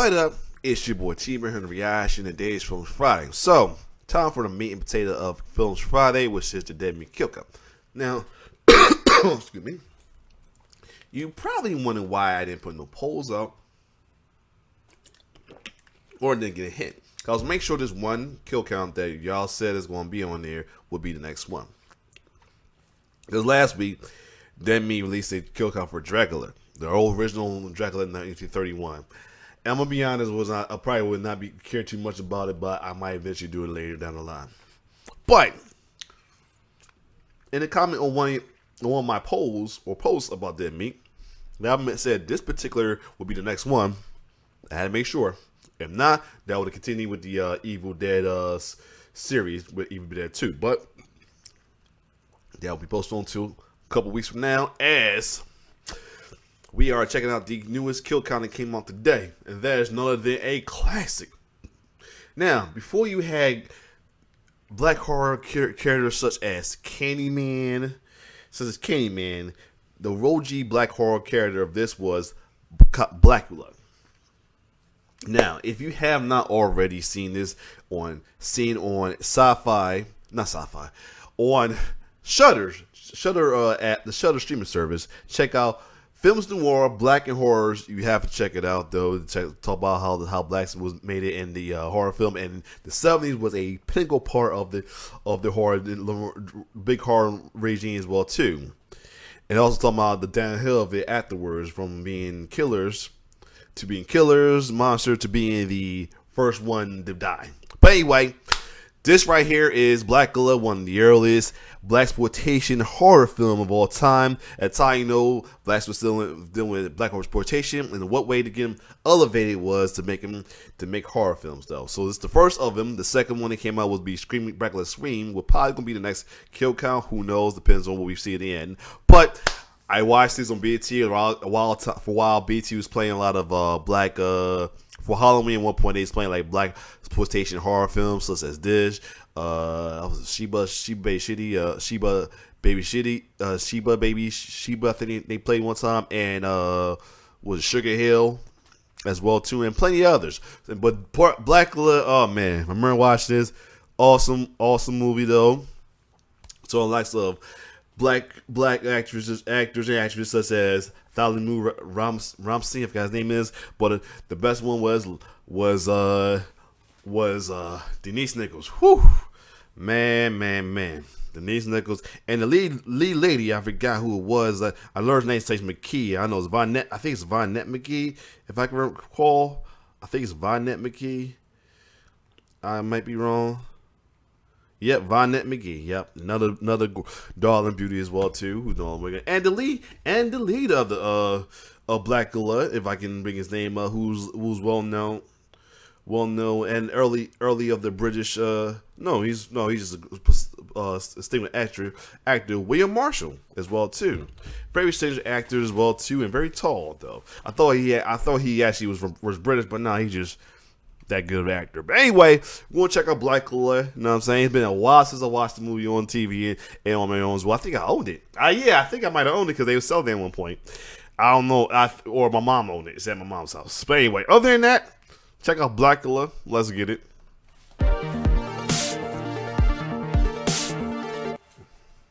What up? It's your boy T-Man and reaction to today's Films Friday. So, time for the meat and potato of Films Friday, which is the Dead Meat Kill Count. Now, excuse me. You probably wondering why I didn't put no polls up or didn't get a hint. Because make sure this one kill count that y'all said is going to be on there will be the next one. Because last week, Dead Meat released a kill count for Dracula, the old original Dracula in 1931. And I'm going to be honest, I probably would not be care too much about it, but I might eventually do it later down the line. But, in a comment on one of my polls or posts about Dead Meat, I said this particular will be the next one. I had to make sure. If not, that would continue with the Evil Dead series with Evil Dead 2. But that will be posted on to a couple weeks from now, as we are checking out the newest kill count that came out today, and that is none other than a classic. Now, before you had black horror characters such as Candyman, the OG black horror character of this was Blacula. Now, if you have not already seen this on Sci-Fi, not Sci-Fi, on Shudder at the Shudder streaming service, check out Films Noir, Black and Horrors. You have to check it out though. Talk about how Blacks was made it in the horror film, and the 70s was a pinnacle part of the horror, big horror regime as well too. And also talking about the downhill of it afterwards, from being killers, monster, to being the first one to die. But anyway, this right here is Blacula, one of the earliest blaxploitation horror film of all time. At the time, you know, blacks were still dealing with black exploitation, and what way to get him elevated was to make horror films though. So this is the first of them. The second one that came out would be Blacula Scream. Will probably gonna be the next kill count. Who knows? Depends on what we see at the end. But I watched this on BT for a while. BT was playing a lot of black for Halloween. At one point, they was playing like black exploitation horror films such as this. Sheba Baby Sheba. I think they played one time, and was Sugar Hill as well too, and plenty of others. But Blacula, oh man, I remember watching this. Awesome movie though. So the likes of black actors and actresses such as Thalimu Ramsey, I forgot his name is, but the best one was Denise Nichols. Whew, man, Denise Nichols, and the lead lady, I forgot who it was. I learned her name says McKee. I know it's Vonette. I think it's Vonette McKee, if I can recall. I think it's Vonette McKee. I might be wrong. Yep, Vonette McGee. Yep, another darling beauty as well too. Who's doing, and the lead of the of Blacula, if I can bring his name up, who's well known, and early of the British. He's just a distinguished actor William Marshall as well too. Very distinguished actor as well too, and very tall though. I thought he actually was British, but no, he's just that good of an actor. But anyway, we're gonna check out Blacula. You know what I'm saying? It's been a while since I watched the movie on TV and on my own as well. I think I owned it. I think I might have owned it because they were selling it at one point. I don't know, or my mom owned it. It's at my mom's house. But anyway, other than that, check out Blacula. Let's get it.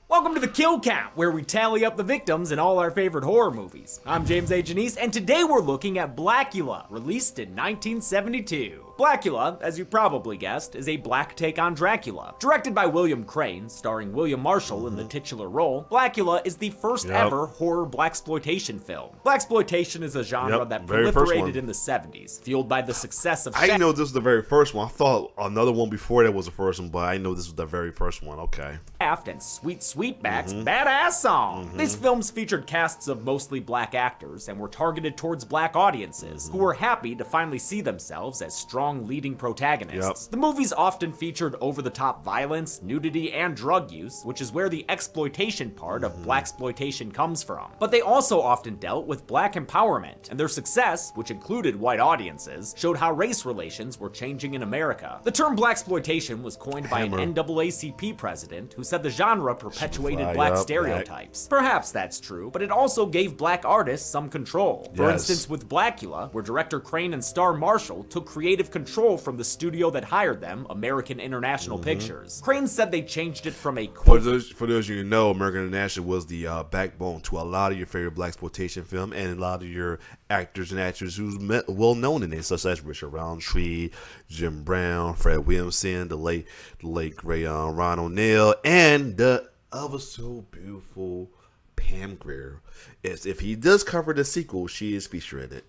Welcome to the Kill Count, where we tally up the victims in all our favorite horror movies. I'm James A. Janice, and today we're looking at Blacula, released in 1972. Blacula, as you probably guessed, is a black take on Dracula. Directed by William Crane, starring William Marshall in the titular role, Blacula is the first ever horror blaxploitation film. Blaxploitation is a genre that proliferated in the 70s, fueled by the success of... I didn't know this was the very first one. I thought another one before that was the first one, but I know this was the very first one. Okay. And Sweetback's badass song. These films featured casts of mostly black actors and were targeted towards black audiences who were happy to finally see themselves as strong leading protagonists. The movies often featured over-the-top violence, nudity, and drug use, which is where the exploitation part of blaxploitation comes from. But they also often dealt with black empowerment, and their success, which included white audiences, showed how race relations were changing in America. The term blaxploitation was coined by an NAACP president who said the genre perpetuated perpetuated black stereotypes. Perhaps that's true, but it also gave black artists some control. For instance, with Blacula, where director Crane and star Marshall took creative control from the studio that hired them, American International Pictures. Crane said they changed it from a quote. For those you know, American International was the backbone to a lot of your favorite blaxploitation film and a lot of your actors and actors who's well known in it, such as Richard Roundtree, Jim Brown, Fred Williamson, the late great Ron O'Neal, and the ever so beautiful Pam Grier. If he does cover the sequel, she is featured in it.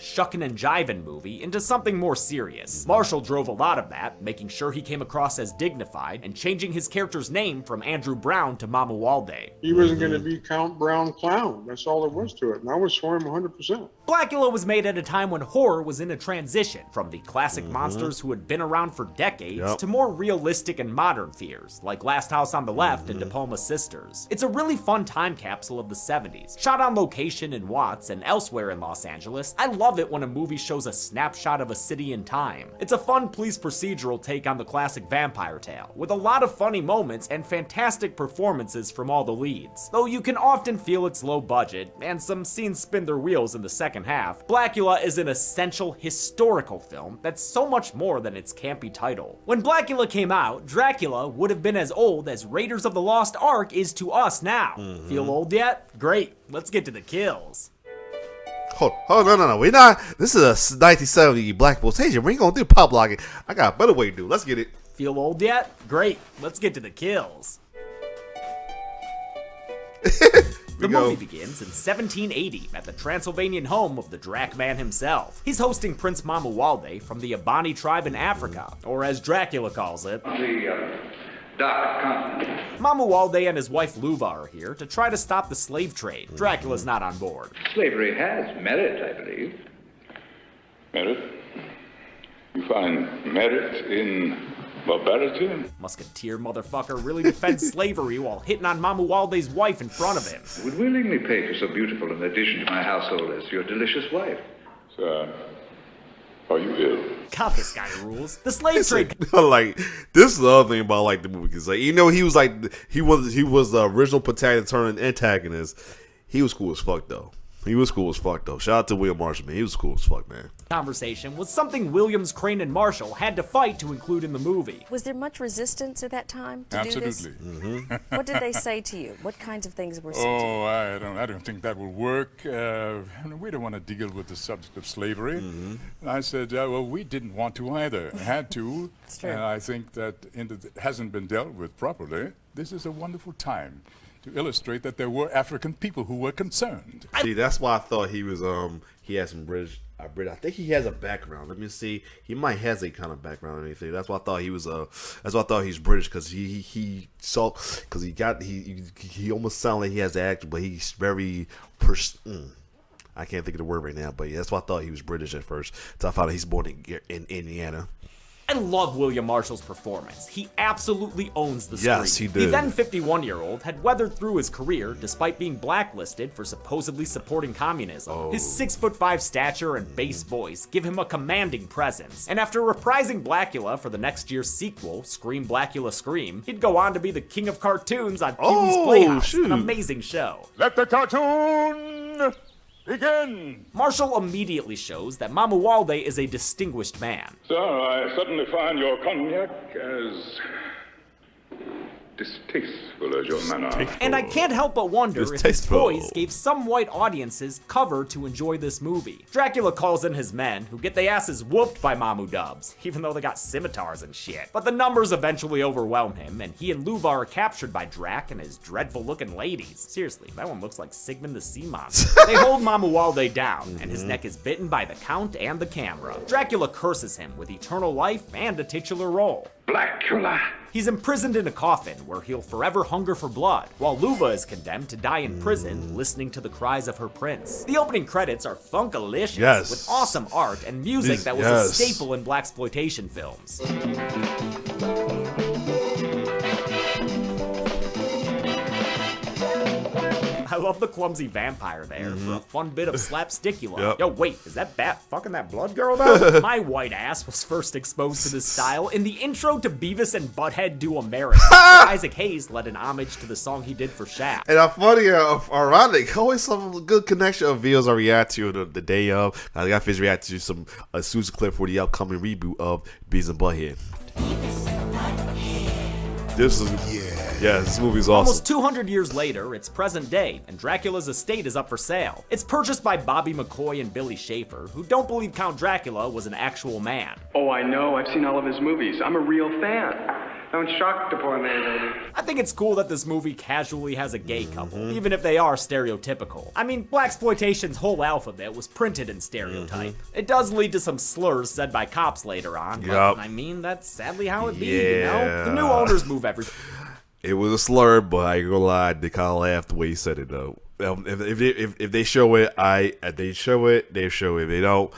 Shuckin' and jivin' movie into something more serious. Marshall drove a lot of that, making sure he came across as dignified and changing his character's name from Andrew Brown to Mamuwalde. He wasn't going to be Count Brown Clown. That's all there was to it. And I was for him 100%. Blacula was made at a time when horror was in a transition from the classic monsters who had been around for decades to more realistic and modern fears, like Last House on the Left and De Palma's Sisters. It's a really fun time capsule of the 70s, shot on location in Watts and elsewhere in Los Angeles. I love it when a movie shows a snapshot of a city in time. It's a fun police procedural take on the classic vampire tale, with a lot of funny moments and fantastic performances from all the leads. Though you can often feel its low budget, and some scenes spin their wheels in the second half, Blacula is an essential historical film that's so much more than its campy title. When Blacula came out, Dracula would have been as old as Raiders of the Lost Ark is to us now. Feel old yet? Great, let's get to the kills. No. We're not. This is a 1970 blaxploitation. We ain't gonna do pop locking. I got a better way to do. Let's get it. Feel old yet? Great. Let's get to the kills. The movie begins in 1780 at the Transylvanian home of the Drac Man himself. He's hosting Prince Mamuwalde from the Abani tribe in Africa, or as Dracula calls it, the dark continent. Mamuwalde and his wife Luva are here to try to stop the slave trade. Dracula's not on board. Slavery has merit, I believe. Merit? You find merit in barbarity? Musketeer motherfucker really defends slavery while hitting on Mamuwalde's wife in front of him. I would willingly pay for so beautiful an addition to my household as your delicious wife. Sir, are you ill? God, this guy rules. The slave trade. Like, this is the other thing about like the movie, because like, you know, he was the original protagonist turned antagonist. He was cool as fuck though. Shout out to William Marshall, man. He was cool as fuck, man. Conversation was something Williams, Crane, and Marshall had to fight to include in the movie. Was there much resistance at that time to do this? Absolutely. What did they say to you? What kinds of things were said to you? Oh, I don't think that will work. We don't want to deal with the subject of slavery. And I said, well, we didn't want to either. Had to. It's true. And I think that it hasn't been dealt with properly. This is a wonderful time to illustrate that there were African people who were concerned. See, that's why I thought he was he had some British. I think he has a background. Let me see. He might has a kind of background or anything. That's why I thought he was that's why I thought he's British, because he almost sounded like he has the accent, but he's very I can't think of the word right now, but yeah, that's why I thought he was British at first. So I found out he's born in Indiana. I love William Marshall's performance. He absolutely owns the screen. Yes, he did. The then 51-year-old had weathered through his career despite being blacklisted for supposedly supporting communism. His 6'5" stature and bass voice give him a commanding presence. And after reprising Blacula for the next year's sequel, Scream Blacula Scream, he'd go on to be the king of cartoons on Pee-wee's Playhouse, an amazing show. Let the cartoon begin! Marshall immediately shows that Mamuwalde is a distinguished man. Sir, I suddenly find your cognac as distasteful as your manner. And I can't help but wonder if his Distasteful. voice gave some white audiences cover to enjoy this movie. Dracula calls in his men, who get their asses whooped by Mamu dubs, even though they got scimitars and shit. But the numbers eventually overwhelm him, and he and Luva are captured by Drac and his dreadful-looking ladies. Seriously, that one looks like Sigmund the Sea Monster. They hold Mamuwalde down, and his neck is bitten by the Count and the camera. Dracula curses him with eternal life and a titular role. Blacula! He's imprisoned in a coffin where he'll forever hunger for blood, while Luva is condemned to die in prison listening to the cries of her prince. The opening credits are funkalicious, Yes. with awesome art and music that was a staple in blaxploitation films. I love the clumsy vampire there for a fun bit of slapstickula. Yep. Yo, wait, is that Bat fucking that blood girl though? My white ass was first exposed to this style in the intro to Beavis and Butthead Do America. Isaac Hayes led an homage to the song he did for Shaft. And I'm funny, ironic, always some good connection of videos I react to the day of. I got finished reacting to a Susan clip for the upcoming reboot of Beavis and Butthead. This movie's awesome. Almost 200 years later, it's present day, and Dracula's estate is up for sale. It's purchased by Bobby McCoy and Billy Schaefer, who don't believe Count Dracula was an actual man. Oh, I know. I've seen all of his movies. I'm a real fan. Don't shock the poor man, baby. I think it's cool that this movie casually has a gay couple, even if they are stereotypical. I mean, blaxploitation's whole alphabet was printed in stereotype. It does lead to some slurs said by cops later on, but I mean, that's sadly how it be, you know? The new owners move everything. It was a slur, but I ain't gonna lie, they kind of laughed the way he said it though. If they show it, they show it. They show it. If they don't,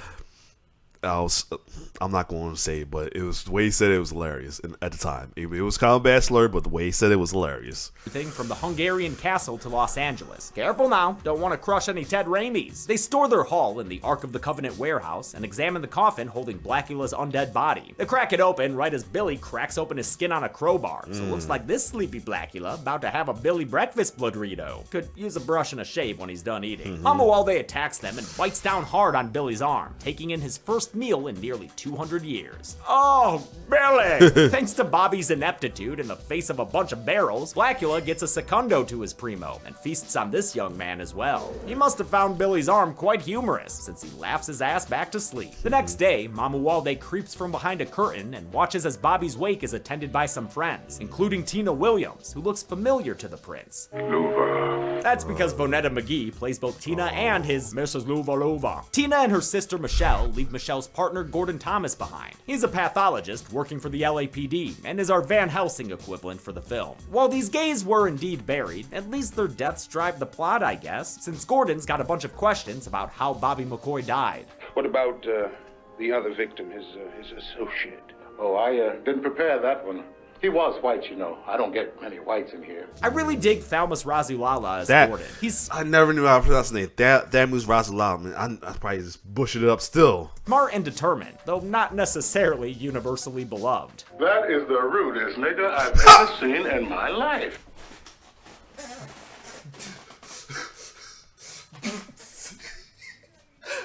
I'm not going to say it, but it was the way he said it was hilarious. And at the time, it was kind of a bad slur, but the way he said it was hilarious. From the Hungarian castle to Los Angeles. Careful now, don't want to crush any Ted Raimis. They store their haul in the Ark of the Covenant warehouse and examine the coffin holding Blacula's undead body. They crack it open right as Billy cracks open his skin on a crowbar. So it looks like this sleepy Blacula about to have a Billy breakfast bloodrito. Could use a brush and a shave when he's done eating. Mamuwalde attacks them and bites down hard on Billy's arm, taking in his first meal in nearly 200 years. Oh, Billy! Thanks to Bobby's ineptitude in the face of a bunch of barrels, Blacula gets a secundo to his primo and feasts on this young man as well. He must have found Billy's arm quite humorous, since he laughs his ass back to sleep. The next day, Mamuwalde creeps from behind a curtain and watches as Bobby's wake is attended by some friends, including Tina Williams, who looks familiar to the prince. Luva. That's because Vonetta McGee plays both Tina and his Mrs. Luva. Tina and her sister Michelle leave Michelle's partner Gordon Thomas behind. He's a pathologist working for the LAPD and is our Van Helsing equivalent for the film. While these gays were indeed buried, at least their deaths drive the plot, I guess, since Gordon's got a bunch of questions about how Bobby McCoy died. What about the other victim, his associate? Oh, I didn't prepare that one. He was white, you know. I don't get many whites in here. I really dig Thalmus Razulala as Gordon. I never knew how to pronounce his name. Thalmus Razulala, man. I probably just bushing it up still. Smart and determined, though not necessarily universally beloved. That is the rudest nigga I've ever seen in my life.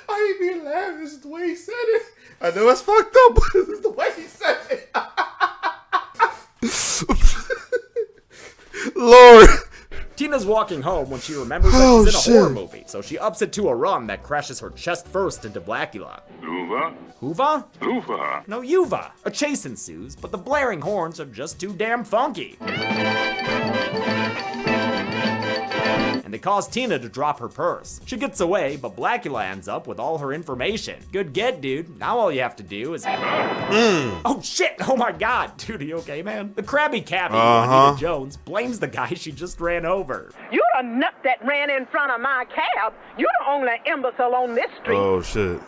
I ain't being laughing. This is the way he said it. I know it's fucked up, but this is the way he said it. Lord. Tina's walking home when she remembers that she's in a horror movie, so she ups it to a run that crashes her chest first into Blacula. Luva? Huva? Luva. No, Yuva. A chase ensues, but the blaring horns are just too damn funky. And they cause Tina to drop her purse. She gets away, but Blacula ends up with all her information. Good get, dude. Now all you have to do is... Oh, shit! Oh my god! Dude, are you okay, man? The Krabby Cabbie, Juanita Jones, blames the guy she just ran over. You're the nut that ran in front of my cab. You're the only imbecile on this street. Oh, shit.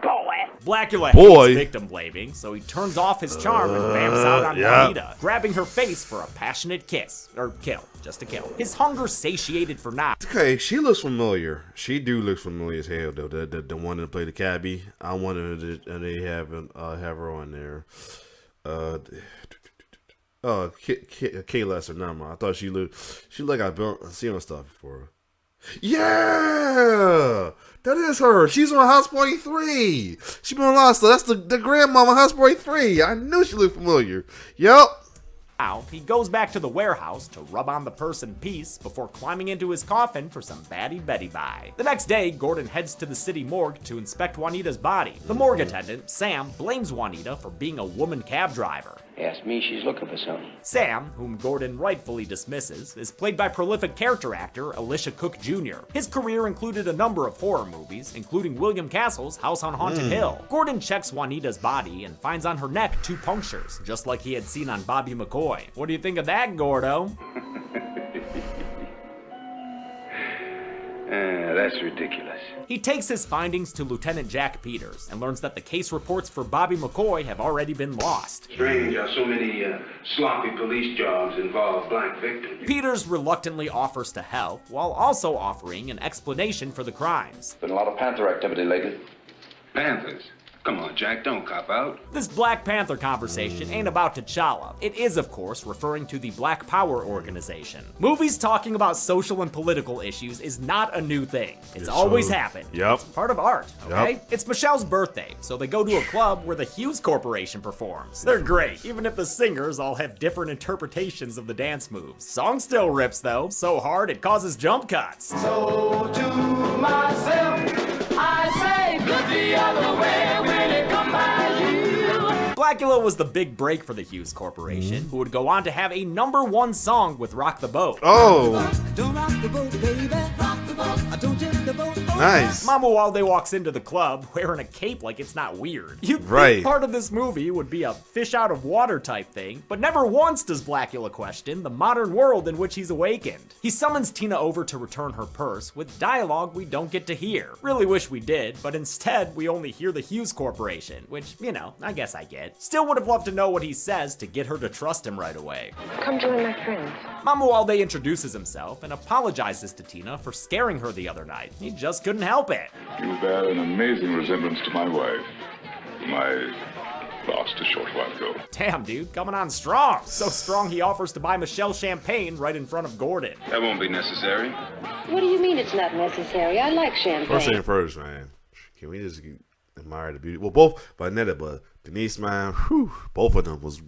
Boy. Blacula hates victim blaming, so he turns off his charm and vamps out on Juanita, grabbing her face for a passionate kiss. Or kill. Just a kill. His hunger satiated for now. Okay, she looks familiar. She do look familiar as hell, though. The one that played the cabbie. I wonder if they have her on there. Kay Lesser, never mind. I thought she looked like I've seen her stuff before. Yeah, that is her. She's on House Party 3. She's been on a lot of stuff. That's the grandmama House Party 3. I knew she looked familiar. Yup. Now, he goes back to the warehouse to rub on the purse in peace before climbing into his coffin for some batty Betty bye. The next day, Gordon heads to the city morgue to inspect Juanita's body. The morgue attendant, Sam, blames Juanita for being a woman cab driver. Ask me, she's looking for something. Sam, whom Gordon rightfully dismisses, is played by prolific character actor Elisha Cook Jr. His career included a number of horror movies, including William Castle's House on Haunted Hill. Gordon checks Juanita's body and finds on her neck 2 punctures, just like he had seen on Bobby McCoy. What do you think of that, Gordo? That's ridiculous. He takes his findings to Lieutenant Jack Peters and learns that the case reports for Bobby McCoy have already been lost. Strange how so many sloppy police jobs involve black victims. Peters reluctantly offers to help, while also offering an explanation for the crimes. Been a lot of Panther activity lately. Panthers? Come on, Jack, don't cop out. This Black Panther conversation ain't about T'Challa. It is, of course, referring to the Black Power organization. Movies talking about social and political issues is not a new thing. It's always happened. Yep. It's part of art, okay? Yep. It's Michelle's birthday, so they go to a club where the Hughes Corporation performs. They're great, even if the singers all have different interpretations of the dance moves. Song still rips, though, so hard it causes jump cuts. So to myself, I say, look the other way when it come by you. Blacula was the big break for the Hughes Corporation, who would go on to have a #1 song with Rock the Boat. Oh, Don't rock the boat, baby. Rock the boat. Don't tip the boat. nice. Mama Walde walks into the club wearing a cape like it's not weird. You'd Right. think part of this movie would be a fish out of water type thing, but never once does Blacula question the modern world in which he's awakened. He summons Tina over to return her purse with dialogue we don't get to hear. Really wish we did, but instead we only hear the Hughes Corporation, which, you know, I guess I get. Still would have loved to know what he says to get her to trust him right away. Come join my friends. Mama Walde introduces himself and apologizes to Tina for scaring her the other night. He just couldn't help it. You bear an amazing resemblance to my wife, whom I lost a short while ago. Damn, dude, coming on strong. So strong he offers to buy Michelle champagne right in front of Gordon. That won't be necessary. What do you mean it's not necessary? I like champagne. First thing first, man. Can we just admire the beauty? Well, both Vanetta, but Denise, man, whew, both of them was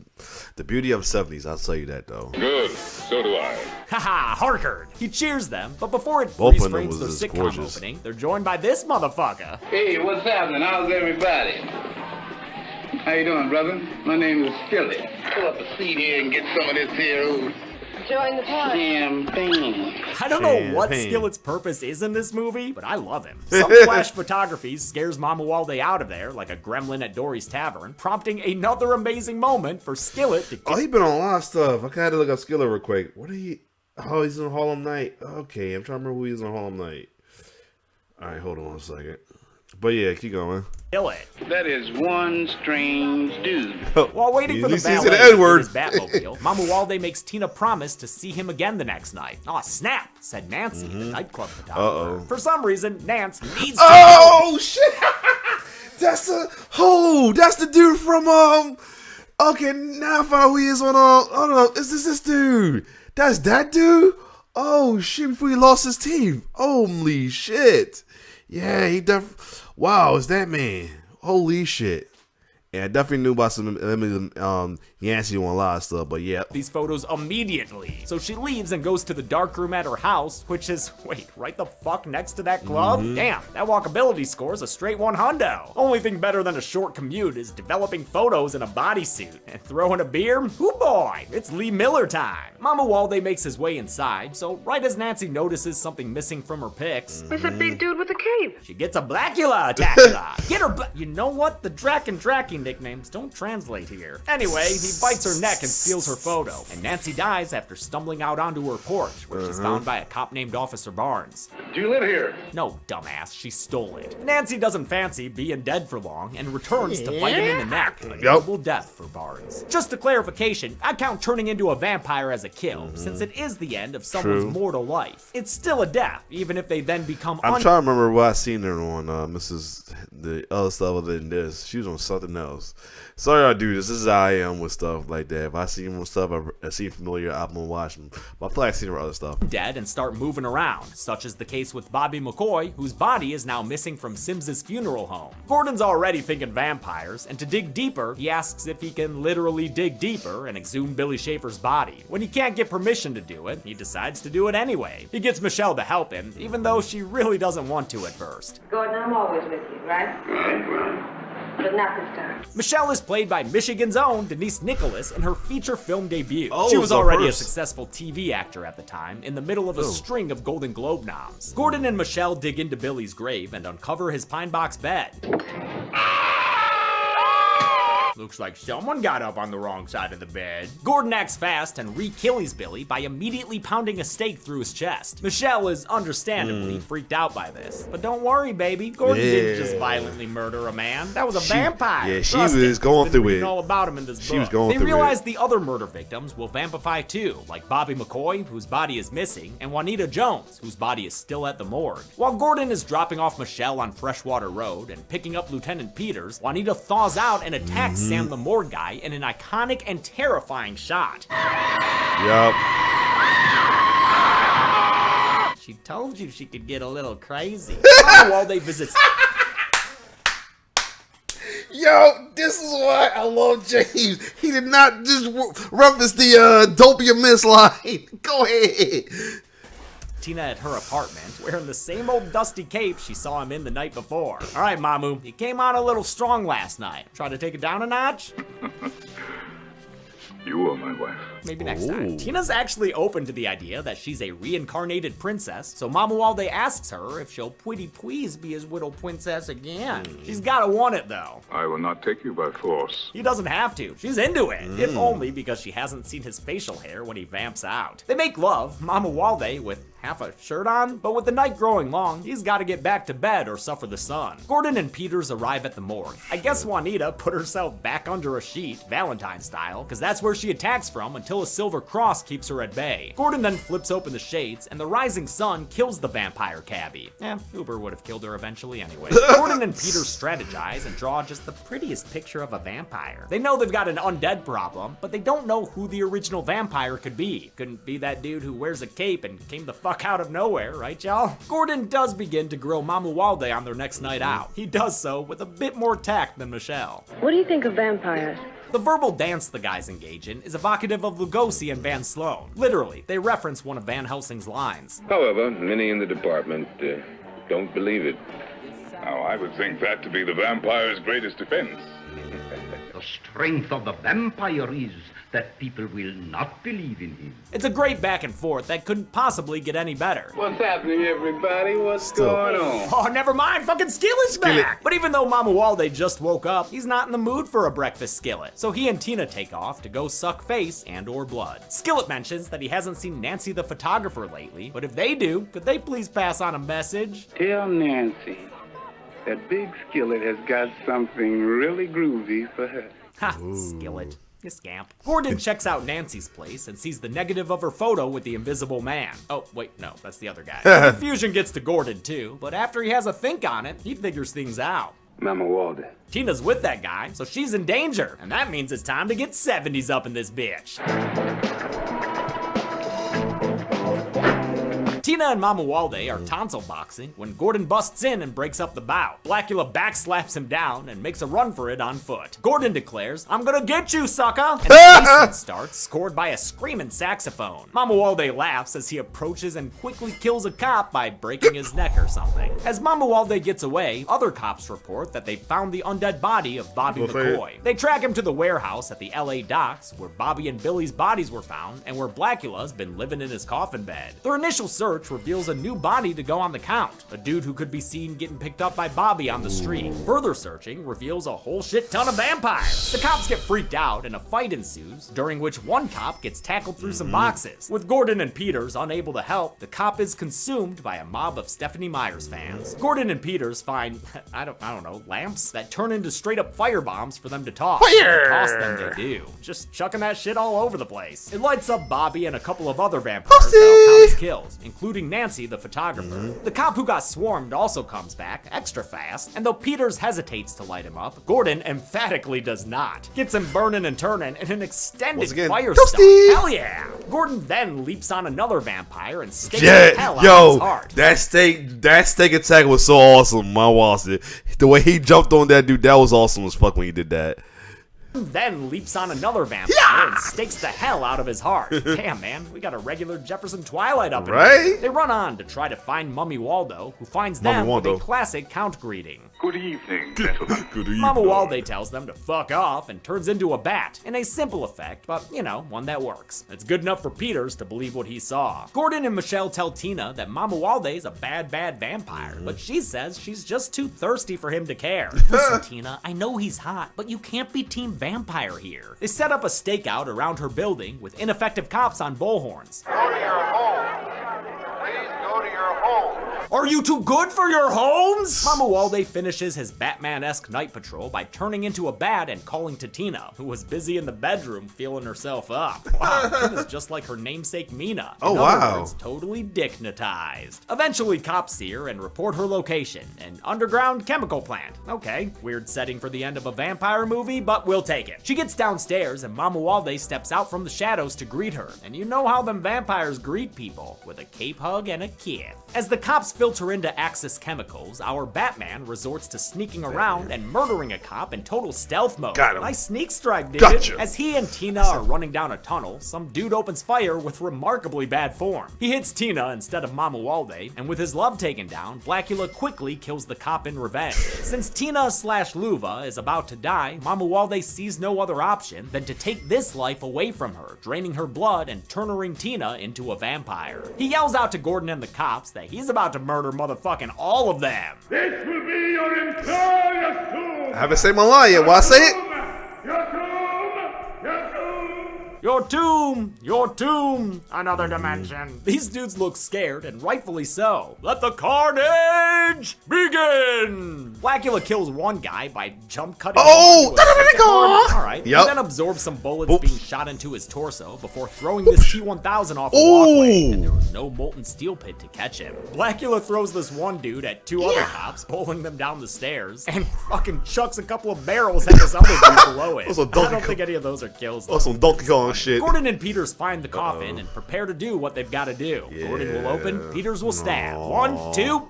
the beauty of the 70s. I'll tell you that, though. Good, so do I. Haha, Harkard. He cheers them, but before it Both freeze of them frames their was sitcom gorgeous. opening, they're joined by this motherfucker. Hey, what's happening? How's everybody? How you doing, brother? My name is Skillet. Pull up a seat here and get some of this here Join the party. champagne. I don't know what Champagne. Skillet's purpose is in this movie, but I love him. Some flash photography scares Mama Walde out of there like a gremlin at Dory's Tavern, prompting another amazing moment for Skillet to Oh, he been on a lot of stuff. I kind of look up Skiller real quick. What are he? Oh, he's in Harlem Night. Okay, I'm trying to remember who he's in Harlem Night. All right, hold on a second. But yeah, keep going. kill it. That is one strange dude. While waiting for the He sees valet the to get N-word. his Batmobile, Mama Walde makes Tina promise to see him again the next night. Aw, snap, said Nancy, the nightclub photographer. Uh-oh. For some reason, Nance needs to Oh shit! That's the dude from Okay, now I found out who he is on oh no, is this dude? That's that dude? Oh shit! Before he lost his teeth. Holy shit! Yeah, wow, it's that man. Holy shit! Yeah, I definitely knew about some Yancey on a lot of stuff, but yeah. these photos immediately. So she leaves and goes to the dark room at her house, which is, wait, right the fuck next to that club? Damn, that walkability score's a straight 100. Only thing better than a short commute is developing photos in a bodysuit and throwing a beer. Hoo boy, it's Lee Miller time. Mama Walde makes his way inside, so right as Nancy notices something missing from her pics, There's a big dude with a cape. she gets a Blacula attack. Get her you know what? The Drac and Dracky nicknames don't translate here. Anyway, he bites her neck and steals her photo, and Nancy dies after stumbling out onto her porch, where she's found by a cop named Officer Barnes. Do you live here? No, dumbass, she stole it. Nancy doesn't fancy being dead for long and returns to bite him in the neck. A noble death for Barnes. Just a clarification, I count turning into a vampire as a kill, since it is the end of someone's True. mortal life. It's still a death, even if they then become I'm trying to remember what I seen her on the other stuff other than this. She was on something else. Sorry I do this. This is how I am with stuff like that. If I see him on stuff I see familiar, I'm gonna watch them. But I feel like I've seen her other stuff. dead and start moving around, such as the case with Bobby McCoy, whose body is now missing from Sims's funeral home. Gordon's already thinking vampires, and to dig deeper, he asks if he can literally dig deeper and exhume Billy Schaefer's body. When he can't get permission to do it, he decides to do it anyway. He gets Michelle to help him, even though she really doesn't want to at first. Gordon, I'm always with you, right? Right. But not this time. Michelle is played by Michigan's own Denise Nicholas in her feature film debut. Oh, she was so already a first. successful TV actor at the time, in the middle of a string of Golden Globe noms. Gordon and Michelle dig into Billy's grave and uncover his pine box bed. Looks like someone got up on the wrong side of the bed. Gordon acts fast and re-kills Billy by immediately pounding a stake through his chest. Michelle is understandably freaked out by this. But don't worry, baby. Gordon didn't just violently murder a man. That was a vampire. Yeah, she was going through it. All about him in this book. She was going through it. They realize the other murder victims will vampify too, like Bobby McCoy, whose body is missing, and Juanita Jones, whose body is still at the morgue. While Gordon is dropping off Michelle on Freshwater Road and picking up Lieutenant Peters, Juanita thaws out and attacks Sam the morgue guy in an iconic and terrifying shot. Yup. She told you she could get a little crazy. While they visit... Yo, this is why I love James. He did not just reference the Don't Be a Miss line. Go ahead. Tina at her apartment, wearing the same old dusty cape she saw him in the night before. All right, Mamu, you came on a little strong last night. Try to take it down a notch? You are my wife. Maybe next time. Tina's actually open to the idea that she's a reincarnated princess, so Mamuwalde asks her if she'll pretty please be his widow princess again. She's gotta want it though. I will not take you by force. He doesn't have to. She's into it. If only because she hasn't seen his facial hair when he vamps out. They make love, Mamuwalde with half a shirt on, but with the night growing long, he's gotta get back to bed or suffer the sun. Gordon and Peters arrive at the morgue. I guess Juanita put herself back under a sheet, Valentine style, because that's where she attacks from until a silver cross keeps her at bay. Gordon then flips open the shades, and the rising sun kills the vampire cabbie. Uber would have killed her eventually anyway. Gordon and Peters strategize and draw just the prettiest picture of a vampire. They know they've got an undead problem, but they don't know who the original vampire could be. Couldn't be that dude who wears a cape and came the fuck out of nowhere, right y'all? Gordon does begin to grill Mamuwalde on their next night out. He does so with a bit more tact than Michelle. What do you think of vampires? The verbal dance the guys engage in is evocative of Lugosi and Van Sloan. Literally, they reference one of Van Helsing's lines. However, many in the department don't believe it. Now, I would think that to be the vampire's greatest defense. The strength of the vampire is that people will not believe in him. It's a great back and forth that couldn't possibly get any better. What's happening, everybody? What's going on? Oh, never mind, fucking Skillet's back! But even though Mamuwalde just woke up, he's not in the mood for a breakfast skillet. So he and Tina take off to go suck face and or blood. Skillet mentions that he hasn't seen Nancy the photographer lately, but if they do, could they please pass on a message? Tell Nancy that Big Skillet has got something really groovy for her. Ha, Skillet. You scamp. Gordon checks out Nancy's place and sees the negative of her photo with the invisible man. Oh, wait, no, that's the other guy. Confusion gets to Gordon too, but after he has a think on it, he figures things out. Mamuwalde. Tina's with that guy, so she's in danger, and that means it's time to get 70s up in this bitch. Tina and Mamuwalde are tonsil boxing when Gordon busts in and breaks up the bout. Blacula backslaps him down and makes a run for it on foot. Gordon declares, "I'm gonna get you, sucker!" And the bass starts, scored by a screaming saxophone. Mamuwalde laughs as he approaches and quickly kills a cop by breaking his neck or something. As Mamuwalde gets away, other cops report that they found the undead body of Bobby McCoy. They track him to the warehouse at the LA docks where Bobby and Billy's bodies were found and where Blacula's been living in his coffin bed. Their initial search reveals a new body to go on the count, a dude who could be seen getting picked up by Bobby on the street. Further searching reveals a whole shit ton of vampires. The cops get freaked out and a fight ensues, during which one cop gets tackled through some boxes. With Gordon and Peters unable to help, the cop is consumed by a mob of Stephanie Myers fans. Gordon and Peters find, I don't know, lamps that turn into straight up fire bombs for them to toss. Fire! Toss them they do. Just chucking that shit all over the place. It lights up Bobby and a couple of other vampires that'll count as kills, including Nancy, the photographer. The cop who got swarmed also comes back, extra fast, and though Peters hesitates to light him up, Gordon emphatically does not. Gets him burning and turning in an extended fire stunt. Hell yeah! Gordon then leaps on another vampire and stakes the hell out of his heart. That steak attack was so awesome, my Watson. The way he jumped on that dude, that was awesome as fuck when he did that. Then leaps on another vampire and stakes the hell out of his heart. Damn, man, we got a regular Jefferson Twilight up in here. They run on to try to find Mummy Waldo, who finds them with a classic count greeting. Good evening, gentlemen. Good evening. Mama Walde tells them to fuck off and turns into a bat, in a simple effect, but, you know, one that works. It's good enough for Peters to believe what he saw. Gordon and Michelle tell Tina that Mama Walde's a bad vampire, but she says she's just too thirsty for him to care. Listen, Tina, I know he's hot, but you can't be team vampire here. They set up a stakeout around her building with ineffective cops on bullhorns. Go to your home. Please go to your home. Are you too good for your homes? Mama Walde finishes his Batman-esque night patrol by turning into a bat and calling to Tina, who was busy in the bedroom feeling herself up. Wow, Tina's just like her namesake Mina. In other words, totally dignitized. Eventually, cops see her and report her location, an underground chemical plant. Okay, weird setting for the end of a vampire movie, but we'll take it. She gets downstairs and Mama Walde steps out from the shadows to greet her. And you know how them vampires greet people, with a cape hug and a kiss. As the cops filter into Axis Chemicals, our Batman resorts to sneaking around and murdering a cop in total stealth mode. Got him. Nice sneak strike, dude. Gotcha. As he and Tina are running down a tunnel, some dude opens fire with remarkably bad form. He hits Tina instead of Mama Walde, and with his love taken down, Blacula quickly kills the cop in revenge. Since Tina/Luva is about to die, Mama Walde sees no other option than to take this life away from her, draining her blood and turning Tina into a vampire. He yells out to Gordon and the cops that he's about to murder motherfucking all of them. This will be your entire tomb. I haven't said my line yet. Why say it? Your tomb, another dimension. These dudes look scared, and rightfully so. Let the carnage begin! Blacula kills one guy by jump cutting. Oh! Alright, Yep. he then absorbs some bullets being shot into his torso before throwing this T-1000 off a walkway, and there was no molten steel pit to catch him. Blacula throws this one dude at two other cops, pulling them down the stairs, and fucking chucks a couple of barrels at this other dude below it. I don't think any of those are kills. Oh, some Donkey Kong shit. Gordon and Peters find the coffin and prepare to do what they've got to do. Gordon will open, Peters will stab. 1, 2.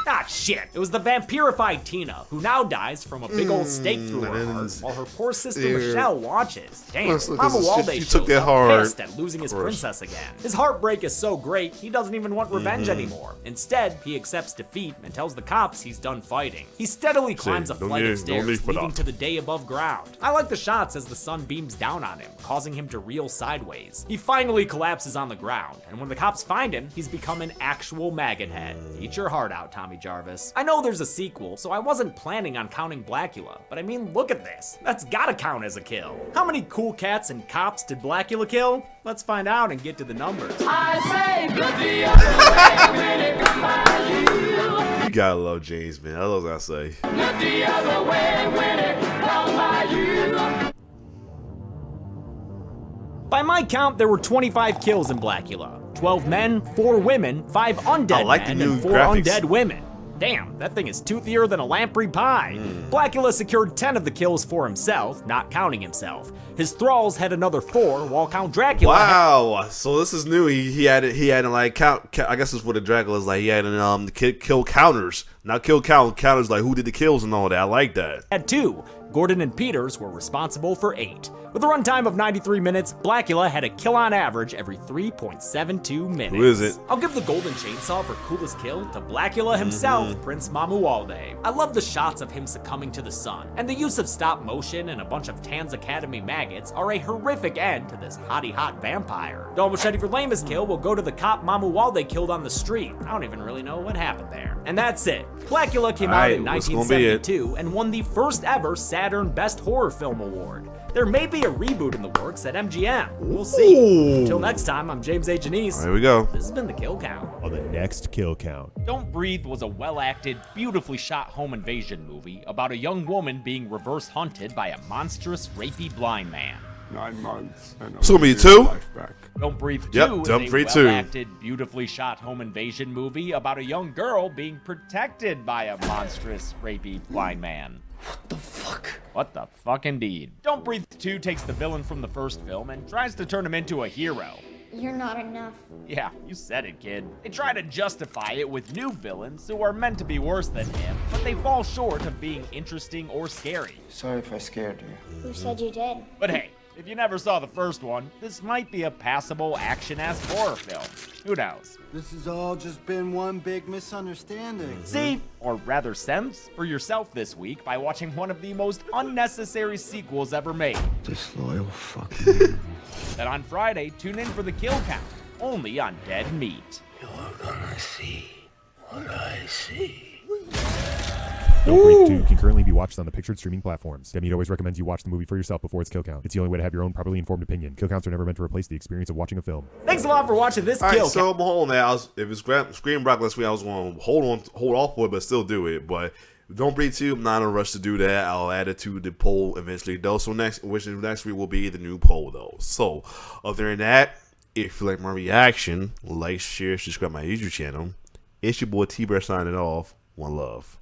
Ah, shit. It was the vampirified Tina, who now dies from a big old stake through her heart, while her poor sister Michelle watches. Damn, Mama Walde shows up pissed at losing his princess again. His heartbreak is so great, he doesn't even want revenge anymore. Instead, he accepts defeat and tells the cops he's done fighting. He steadily climbs a flight of stairs leading to the day above ground. I like the shots as the sun beams down on him, causing him to reel sideways. He finally collapses on the ground, and when the cops find him, he's become an actual maggot head. Eat your heart out, Tommy Jarvis. I know there's a sequel, so I wasn't planning on counting Blacula, but I mean, look at this. That's gotta count as a kill. How many cool cats and cops did Blacula kill? Let's find out and get to the numbers. I say good the other way when it come by you. You gotta love James, man. That's what I say. Look the other way when it come by you. By my count, there were 25 kills in Blacula. 12 men, 4 women, 5 undead men, and 4 undead women. Damn, that thing is toothier than a lamprey pie. Blacula secured 10 of the kills for himself, not counting himself. His thralls had another 4, while Count Dracula Wow, so this is new. He had like count. I guess that's what the Dracula's like. He had kill counters, not kill counters. Like who did the kills and all that. I like that. had 2. Gordon and Peters were responsible for 8. With a runtime of 93 minutes, Blacula had a kill on average every 3.72 minutes. Who is it? I'll give the golden chainsaw for coolest kill to Blacula himself, Prince Mamuwalde. I love the shots of him succumbing to the sun, and the use of stop motion and a bunch of Tanz Academy maggots are a horrific end to this hottie hot vampire. Dull Machete for lamest kill will go to the cop Mamuwalde killed on the street. I don't even really know what happened there. And that's it. Blacula came out in 1972 and won the first ever Saturn Best Horror Film Award. There may be a reboot in the works at MGM. We'll see. Until next time, I'm James A. Janice. There we go. This has been The Kill Count. On the next Kill Count. Don't Breathe was a well-acted, beautifully shot home invasion movie about a young woman being reverse hunted by a monstrous, rapey blind man. 9 months. And It's gonna be 2? Don't Breathe 2 Yep, is Don't a Breathe 2. well-acted, beautifully shot home invasion movie about a young girl being protected by a monstrous, rapey blind man. What the fuck? What the fuck indeed. Don't Breathe 2 takes the villain from the first film and tries to turn him into a hero. You're not enough. Yeah, you said it, kid. They try to justify it with new villains who are meant to be worse than him, but they fall short of being interesting or scary. Sorry if I scared you. Who said you did? But hey, If you never saw the first one, this might be a passable action-ass horror film. Who knows? This has all just been one big misunderstanding. See, or rather sense, for yourself this week by watching one of the most unnecessary sequels ever made. Disloyal fucking. Then on Friday, tune in for the kill count, only on Dead Meat. You're gonna see what I see. Don't Break 2 can currently be watched on the pictured streaming platforms. Dead Meat always recommends you watch the movie for yourself before its kill count. It's the only way to have your own properly informed opinion. Kill counts are never meant to replace the experience of watching a film. Thanks a lot for watching this All kill right, so count. I'm holding that. If it's Scream Rock last week, I was going to hold off for it, but still do it. But Don't Break 2, I'm not in a rush to do that. I'll add it to the poll eventually, though. So next week will be the new poll, though. So other than that, if you like my reaction, like, share, subscribe to my YouTube channel. It's your boy T-Bear signing off. One love.